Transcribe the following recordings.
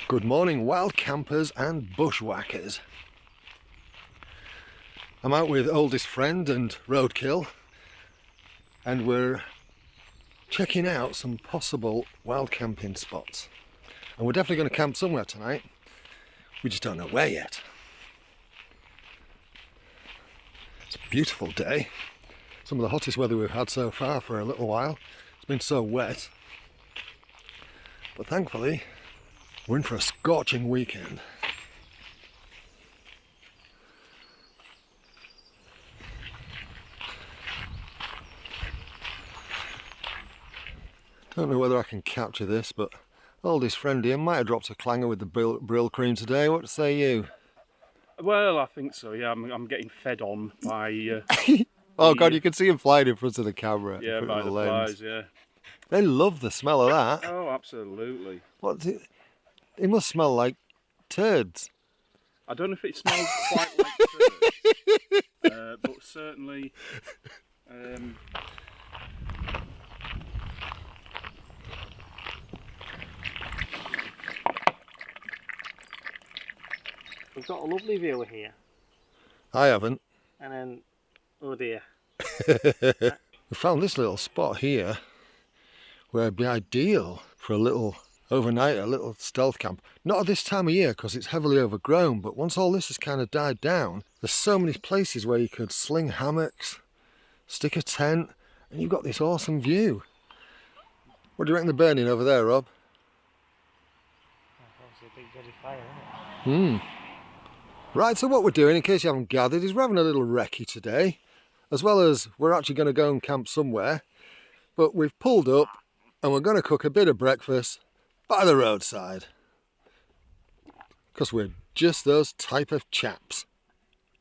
Good morning, wild campers and bushwhackers. I'm out with oldest friend and Roadkill, and we're checking out some possible wild camping spots. And we're definitely going to camp somewhere tonight. We just don't know where yet. It's a beautiful day. Some of the hottest weather we've had so far for a little while. It's been so wet. But thankfully, we're in for a scorching weekend. Don't know whether I can capture this, but oldest friend here might have dropped a clanger with the brill cream today. What say you? Well, I think so, yeah. I'm getting fed on by... oh God, you can see him flying in front of the camera. Yeah, by the flies, yeah. They love the smell of that. Oh, absolutely. What's it? It must smell like turds. I don't know if it smells quite like turds, but certainly... We've got a lovely view here. I haven't. And then, oh dear. We found this little spot here where it'd be ideal for a little overnight, a little stealth camp. Not at this time of year because it's heavily overgrown, but once all this has kind of died down, there's so many places where you could sling hammocks, stick a tent, and you've got this awesome view. What do you reckon they're burning over there, Rob? Obviously a big bloody fire, isn't it? Right, so what we're doing, in case you haven't gathered, is we're having a little recce today, as well as we're actually going to go and camp somewhere. But we've pulled up and we're going to cook a bit of breakfast by the roadside. Because we're just those type of chaps.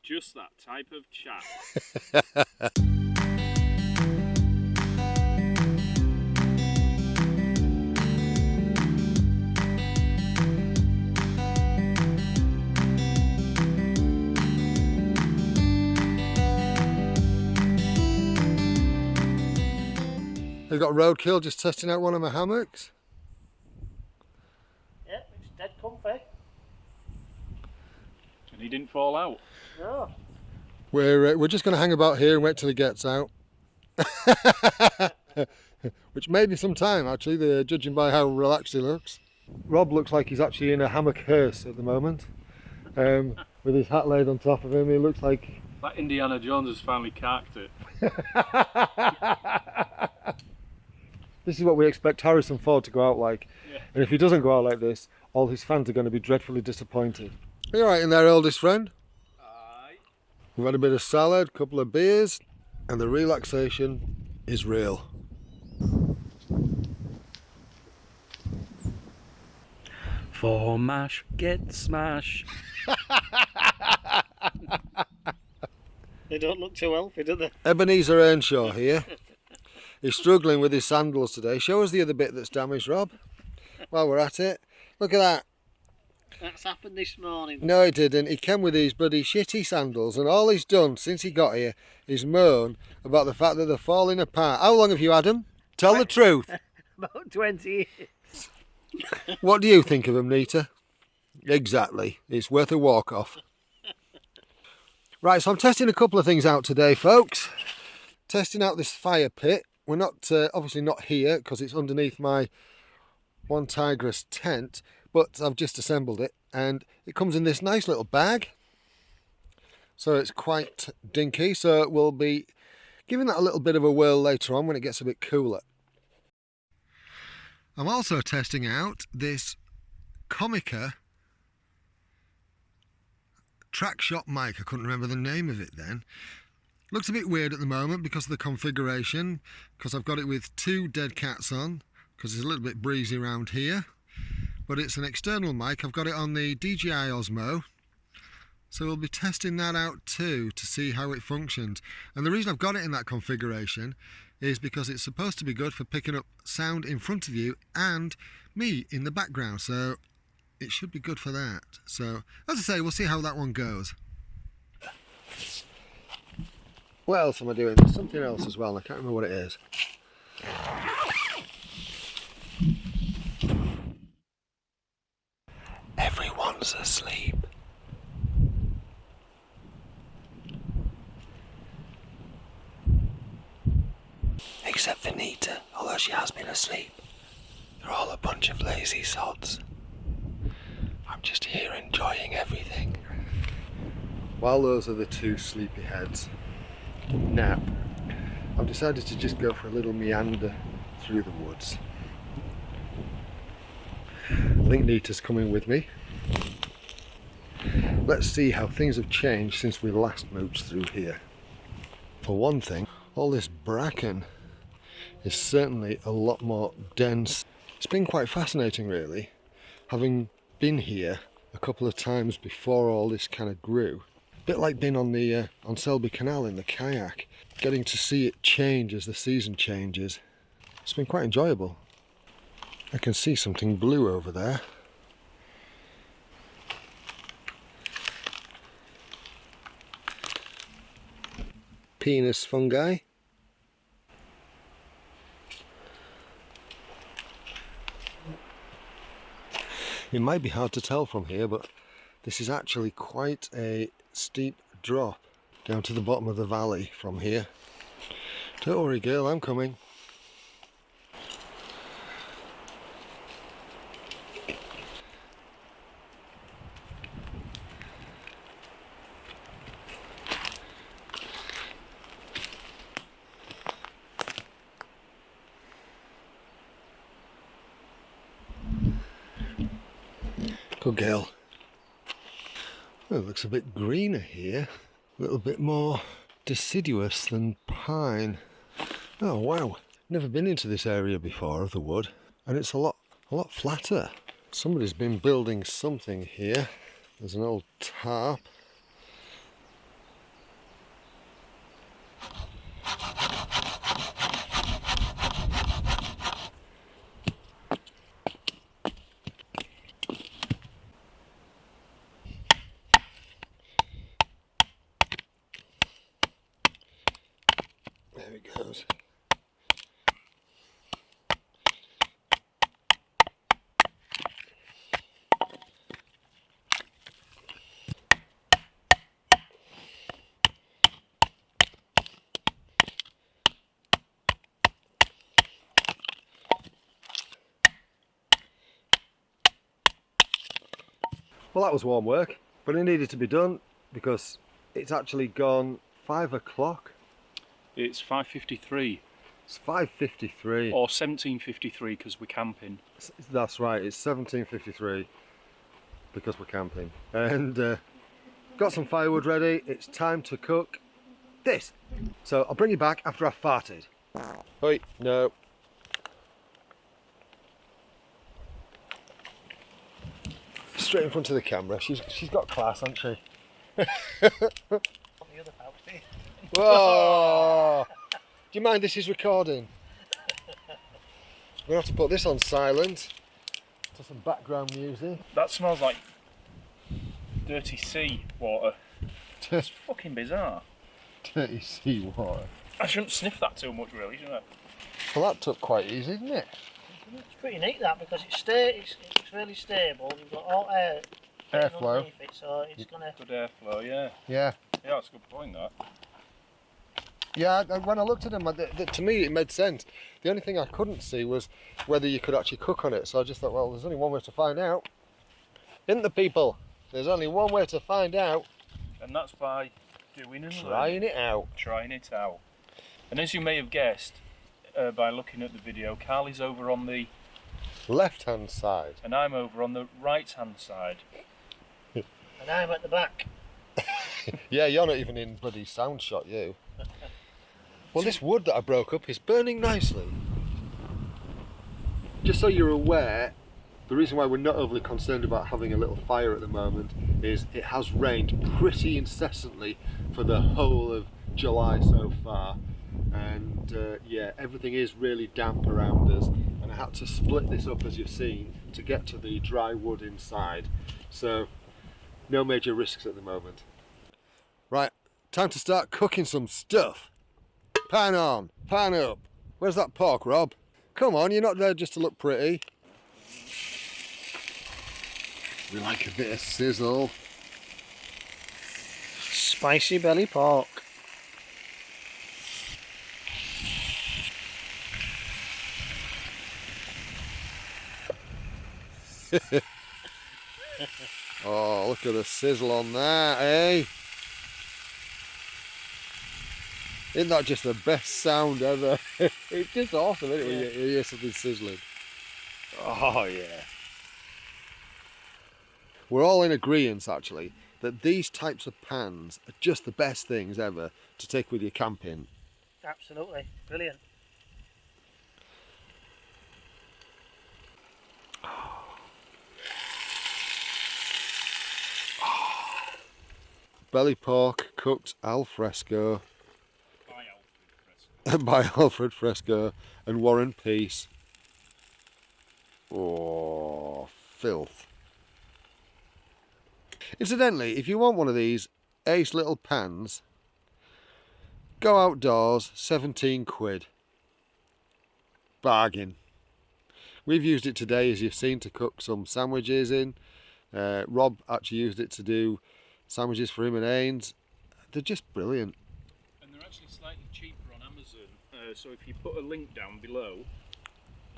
Just that type of chap. I've got Roadkill just testing out one of my hammocks. Yep, it's dead comfy. And he didn't fall out. No. We're just going to hang about here and wait till he gets out. Which may be some time actually, judging by how relaxed he looks. Rob looks like he's actually in a hammock hearse at the moment. With his hat laid on top of him, he looks like... That Indiana Jones has finally carked it. This is what we expect Harrison Ford to go out like. Yeah. And if he doesn't go out like this, all his fans are going to be dreadfully disappointed. Are you all right in there, oldest friend? Aye. We've had a bit of salad, a couple of beers, and the relaxation is real. For mash, get smash. They don't look too healthy, do they? Ebenezer Earnshaw here. He's struggling with his sandals today. Show us the other bit that's damaged, Rob, while we're at it. Look at that. That's happened this morning. No, he didn't. He came with these bloody shitty sandals, and all he's done since he got here is moan about the fact that they're falling apart. How long have you had them? Tell the truth. About 20 years. What do you think of them, Nita? Exactly. It's worth a walk off. Right, so I'm testing a couple of things out today, folks. Testing out this fire pit. We're not, obviously not here because it's underneath my One Tigress tent, but I've just assembled it and it comes in this nice little bag. So it's quite dinky, so we'll be giving that a little bit of a whirl later on when it gets a bit cooler. I'm also testing out this Comica Traxshot mic. I couldn't remember the name of it then. Looks a bit weird at the moment because of the configuration, because I've got it with two dead cats on, because it's a little bit breezy around here. But it's an external mic. I've got it on the DJI Osmo. So we'll be testing that out too to see how it functions. And the reason I've got it in that configuration is because it's supposed to be good for picking up sound in front of you and me in the background. So it should be good for that. So as I say, we'll see how that one goes. What else am I doing? There's something else as well. I can't remember what it is. Everyone's asleep. Except for Nita, although she has been asleep. They're all a bunch of lazy sods. I'm just here enjoying everything. While those are the two sleepyheads nap, I've decided to just go for a little meander through the woods. I think Nita's coming with me. Let's see how things have changed since we last mooched through here. For one thing, all this bracken is certainly a lot more dense. It's been quite fascinating really, having been here a couple of times before all this kind of grew. A bit like being on the on Selby Canal in the kayak, getting to see it change as the season changes. It's been quite enjoyable. I can see something blue over there. Penis fungi. It might be hard to tell from here, but this is actually quite a steep drop down to the bottom of the valley from here. Don't worry girl, I'm coming. Good girl. Oh, it looks a bit greener here. A little bit more deciduous than pine. Oh wow. Never been into this area before of the wood, and it's a lot flatter. Somebody's been building something here. There's an old tarp. There it goes. Well, that was warm work, but it needed to be done because it's actually gone 5 o'clock. It's 5:53. It's 5:53. Or 17:53 because we're camping. That's right, it's 17:53 because we're camping. And got some firewood ready. It's time to cook this. So I'll bring you back after I've farted. Oi, no. Straight in front of the camera. She's got class, hasn't she? Whoa! Do you mind this is recording? We're gonna have to put this on silent. To some background music. That smells like dirty sea water. It's fucking bizarre. Dirty sea water. I shouldn't sniff that too much really, shouldn't I? Well, that took quite easy, didn't it? It's pretty neat that because it's really stable. You've got all Airflow. underneath it, so it's gonna. Good airflow, yeah. Yeah. Yeah, that's a good point. That. Yeah, when I looked at them, to me it made sense. The only thing I couldn't see was whether you could actually cook on it. So I just thought, well, there's only one way to find out. Isn't there, people? There's only one way to find out. And that's by doing and trying it out. Trying it out. And as you may have guessed by looking at the video, Carly's over on the left-hand side. And I'm over on the right-hand side. And I'm at the back. Yeah, you're not even in bloody sound shot, you. Well, this wood that I broke up is burning nicely. Just so you're aware, the reason why we're not overly concerned about having a little fire at the moment is it has rained pretty incessantly for the whole of July so far. And yeah, everything is really damp around us. And I had to split this up, as you've seen, to get to the dry wood inside. So, no major risks at the moment. Right, time to start cooking some stuff. Pan on, pan up. Where's that pork, Rob? Come on, you're not there just to look pretty. We like a bit of sizzle. Spicy belly pork. Oh, look at the sizzle on that, eh? Isn't that just the best sound ever? It's just awesome, isn't it, when you hear something sizzling? Oh, yeah. We're all in agreement, actually, that these types of pans are just the best things ever to take with you camping. Absolutely. Brilliant. Belly pork cooked al fresco. By Alfred Fresco. By Alfred Fresco and Warren Peace. Oh, filth. Incidentally, if you want one of these ace little pans, go outdoors, 17 quid. Bargain. We've used it today, as you've seen, to cook some sandwiches in. Rob actually used it to do sandwiches for him and Ains. They're just brilliant. And they're actually slightly cheaper on Amazon. So if you put a link down below,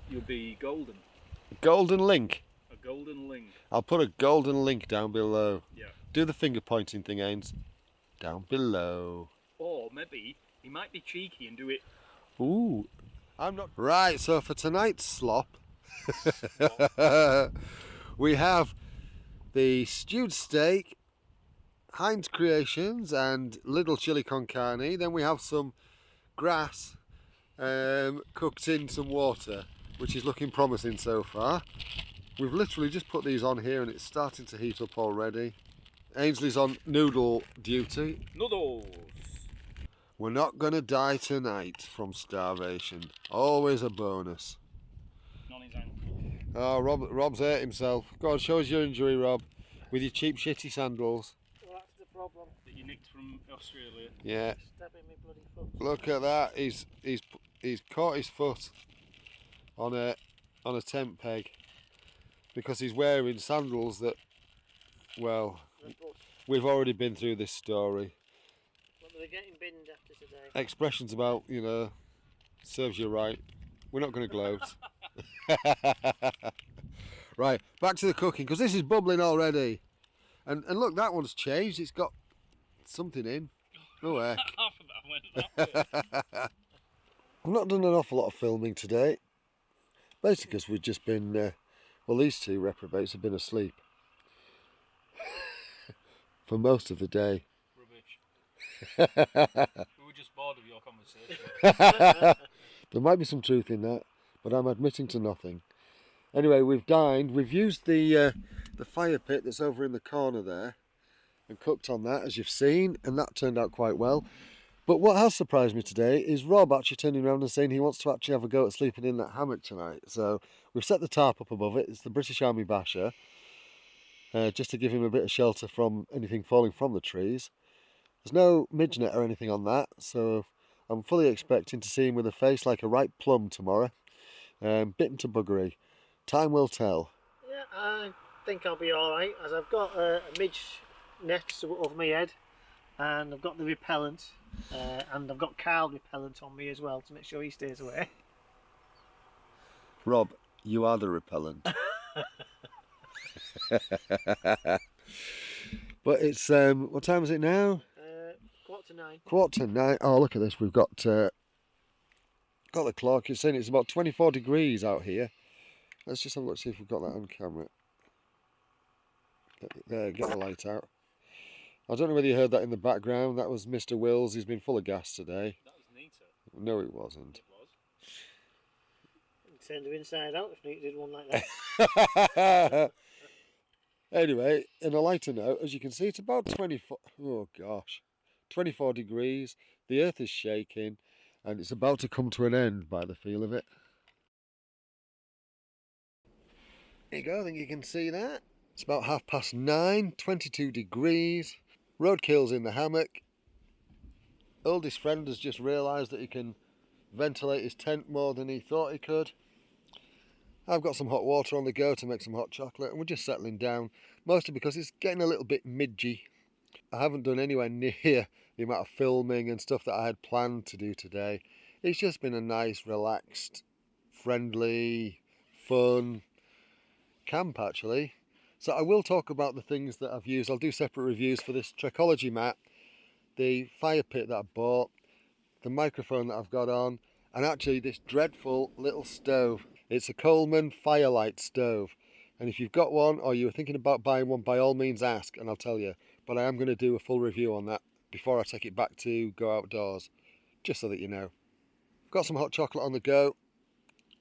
you'll be golden. Golden link. A golden link. I'll put a golden link down below. Yeah. Do the finger pointing thing, Ains. Down below. Or maybe he might be cheeky and do it. Ooh. I'm not. Right, so for tonight's slop, we have the stewed steak, Heinz Creations and Little Chili con Carne. Then we have some grass cooked in some water, which is looking promising so far. We've literally just put these on here and it's starting to heat up already. Ainsley's on noodle duty. Noodles. We're not going to die tonight from starvation. Always a bonus. On his ankle. Oh, Rob's hurt himself. Go on, show us your injury, Rob, with your cheap shitty sandals. Well, that's the problem. That you nicked from Australia. Yeah. Stabbing me bloody foot. Look at that. He's caught his foot on a tent peg because he's wearing sandals that, well, we've already been through this story. But they're getting binned after today. Expressions about, you know, serves you right. We're not going to gloat. Right, back to the cooking, because this is bubbling already. And look, that one's changed. It's got something in. Oh heck. Half of that went that way. I've not done an awful lot of filming today. Basically because we've just been, well, these two reprobates have been asleep. For most of the day. Rubbish. We were just bored of your conversation. There might be some truth in that, but I'm admitting to nothing. Anyway, we've dined. We've used the fire pit that's over in the corner there and cooked on that, as you've seen, and that turned out quite well. But what has surprised me today is Rob actually turning around and saying he wants to actually have a go at sleeping in that hammock tonight. So we've set the tarp up above it. It's the British Army Basher, just to give him a bit of shelter from anything falling from the trees. There's no midge net or anything on that, so I'm fully expecting to see him with a face like a ripe plum tomorrow. Bitten to buggery. Time will tell. Yeah, I think I'll be alright, as I've got a midge net over my head, and I've got the repellent, and I've got Carl repellent on me as well to make sure he stays away. Rob, you are the repellent. But it's, what time is it now? 8:45. 8:45. Oh, look at this. We've got the clock. It's saying it's about 24 degrees out here. Let's just have a look, see if we've got that on camera. There, get the light out. I don't know whether you heard that in the background. That was Mr. Wills. He's been full of gas today. That was neater. No, it wasn't. It was. It'd turn her inside out if Nate did one like that. Anyway, in a lighter note, as you can see, it's about 24. Oh gosh, 24 degrees. The earth is shaking, and it's about to come to an end by the feel of it. There you go, I think you can see that. It's about 9:30, 22 degrees. Roadkill's in the hammock. Oldest friend has just realised that he can ventilate his tent more than he thought he could. I've got some hot water on the go to make some hot chocolate, and we're just settling down, mostly because it's getting a little bit midgy. I haven't done anywhere near the amount of filming and stuff that I had planned to do today. It's just been a nice, relaxed, friendly, fun camp actually. So I will talk about the things that I've used. I'll do separate reviews for this Trekology mat, the fire pit that I bought, the microphone that I've got on, and actually this dreadful little stove. It's a Coleman Fyrelite stove, and if you've got one or you were thinking about buying one, by all means ask and I'll tell you. But I am going to do a full review on that before I take it back to go outdoors, just so that you know. Got some hot chocolate on the go,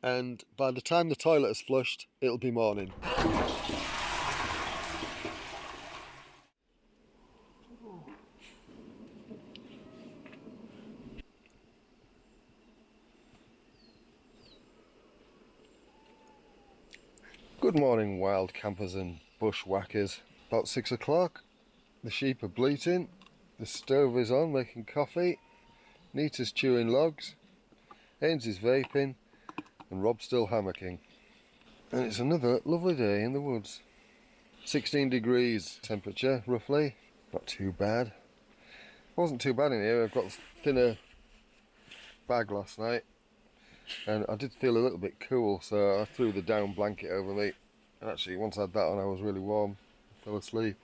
and by the time the toilet is flushed, it'll be morning. Good morning, wild campers and bushwhackers. About 6 o'clock, the sheep are bleating, the stove is on making coffee, Nita's chewing logs, Haynes is vaping, and Rob's still hammocking. And it's another lovely day in the woods. 16 degrees temperature, roughly. Not too bad. Wasn't too bad in here. I've got a thinner bag last night, and I did feel a little bit cool, so I threw the down blanket over me. And actually, once I had that on, I was really warm. I fell asleep.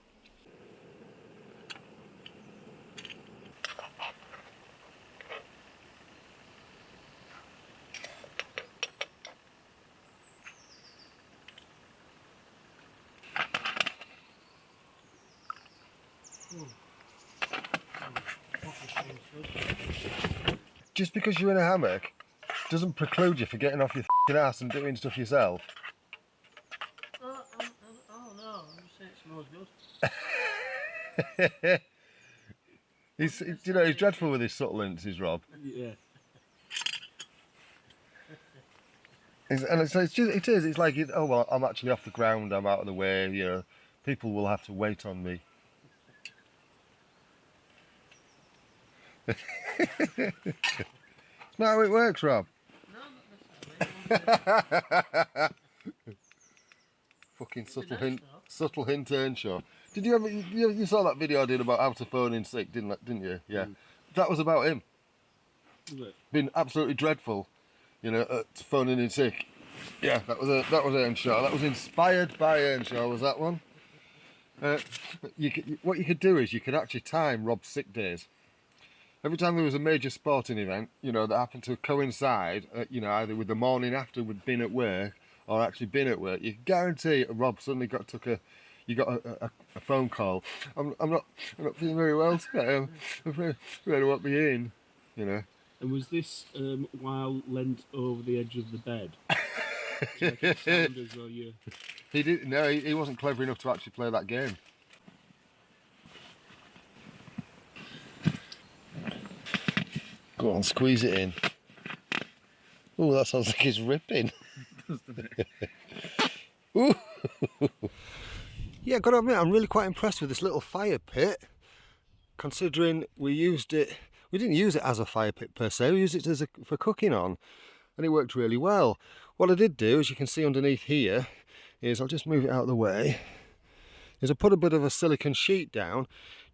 Just because you're in a hammock doesn't preclude you from getting off your f***ing ass and doing stuff yourself. Oh no, I'm just saying it smells good. He's dreadful with his subtle hints, is Rob. Yeah. It's like, oh well, I'm actually off the ground, I'm out of the way, you know, people will have to wait on me. It's not how it works, Rob. No, not necessarily. Fucking It'd be nice, subtle hint, Earnshaw. Did you ever, you saw that video I did about how to phone in sick, didn't you? Yeah. That was about him. Was it? Been absolutely dreadful, you know, at phoning in sick. Yeah, that was Earnshaw. That was inspired by Earnshaw, was that one? What you could do is you could actually time Rob's sick days. Every time there was a major sporting event, you know, that happened to coincide, you know, either with the morning after we'd been at work or actually been at work, you can guarantee Rob suddenly got a phone call. I'm not feeling very well today. I'm afraid I won't be in, you know. And was this while leant over the edge of the bed? Like it sounded as though you... He wasn't clever enough to actually play that game. Go on, squeeze it in. Oh, that sounds like it's ripping. Ooh. Yeah, gotta admit, I'm really quite impressed with this little fire pit, considering we didn't use it as a fire pit per se, we used it for cooking on, and it worked really well. What I did do, as you can see underneath here, is I'll just move it out of the way, is I put a bit of a silicone sheet down,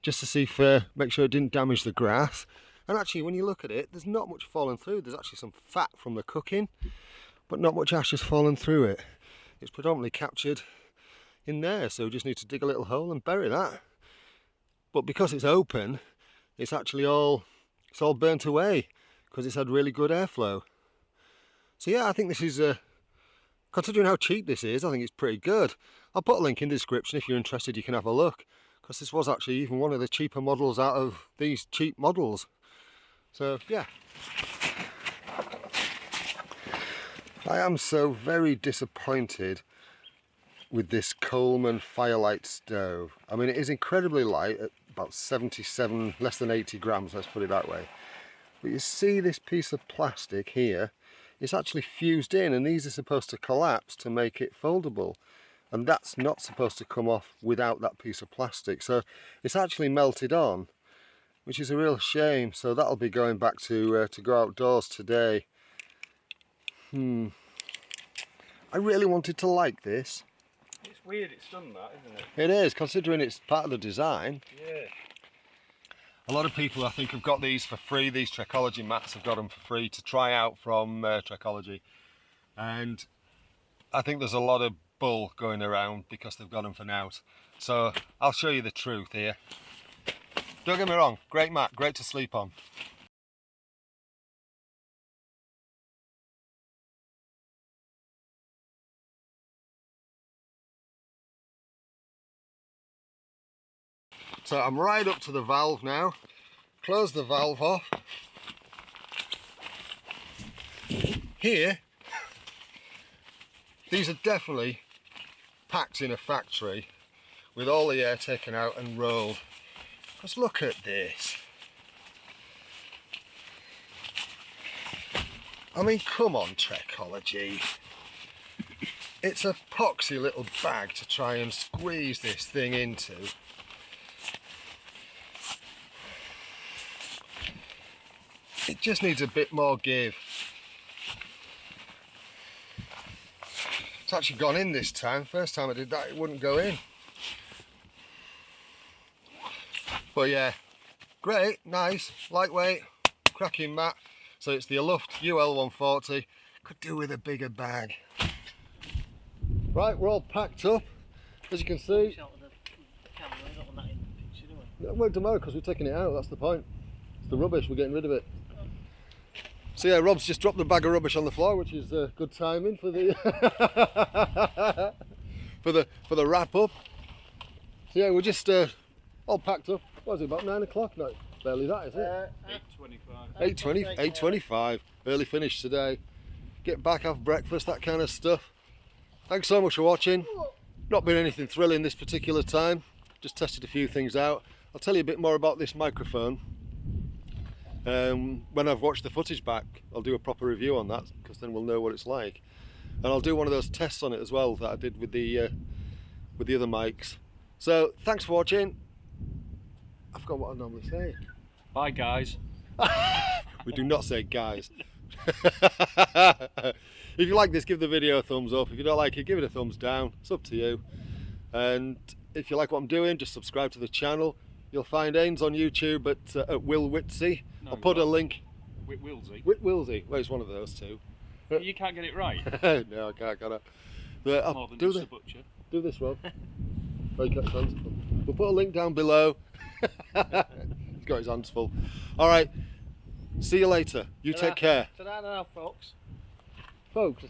just to see make sure it didn't damage the grass. And actually, when you look at it, there's not much falling through. There's actually some fat from the cooking, but not much ash has fallen through it. It's predominantly captured in there, so we just need to dig a little hole and bury that. But because it's open, it's actually all burnt away because it's had really good airflow. So yeah, I think this is, considering how cheap this is, I think it's pretty good. I'll put a link in the description. If you're interested, you can have a look, because this was actually even one of the cheaper models out of these cheap models. So yeah, I am so very disappointed with this Coleman Fyrelite stove. I mean, it is incredibly light at about 77, less than 80 grams, let's put it that way. But you see this piece of plastic here, it's actually fused in, and these are supposed to collapse to make it foldable. And that's not supposed to come off without that piece of plastic. So it's actually melted on, which is a real shame. So that'll be going back to go outdoors today. I I really wanted to like this. It's weird it's done that, isn't it? It is, considering it's part of the design. Yeah. A lot of people, I think, have got these for free. These Trekology mats have got them for free to try out from Trekology. And I think there's a lot of bull going around because they've got them for nout. So I'll show you the truth here. Don't get me wrong, great mat, great to sleep on. So I'm right up to the valve now. Close the valve off. Here, these are definitely packed in a factory with all the air taken out and rolled. Because look at this. I mean, come on, Trekology. It's a poxy little bag to try and squeeze this thing into. It just needs a bit more give. It's actually gone in this time. First time I did that, it wouldn't go in. But yeah, great, nice, lightweight, cracking mat. So it's the UL140. Could do with a bigger bag. Right, we're all packed up, as you can see. It won't matter because we're taking it out, that's the point. It's the rubbish, we're getting rid of it. So yeah, Rob's just dropped the bag of rubbish on the floor, which is good timing for the for the wrap up. So yeah, we're just all packed up. What is it, about 9 o'clock? No, barely that, is it? 8:25. 8:25. Early finish today. Get back, have breakfast, that kind of stuff. Thanks so much for watching. Not been anything thrilling this particular time. Just tested a few things out. I'll tell you a bit more about this microphone. When I've watched the footage back, I'll do a proper review on that because then we'll know what it's like, and I'll do one of those tests on it as well that I did with the other mics. So thanks for watching. I forgot what I normally say. Bye guys. We do not say guys. If you like this, give the video a thumbs up. If you don't like it, give it a thumbs down. It's up to you. And if you like what I'm doing, just subscribe to the channel. You'll find Ains on YouTube at Will Whitsey. No, I'll put a link. Whitwilsey. Whitwilsey. Well, it's one of those two. You can't get it right. No, I can't, can I? More than just a butcher. Do this, Rob. Very sensible. We'll put a link down below. He's got his hands full. All right. See you later. You take care. Ta-da now, folks. Folks.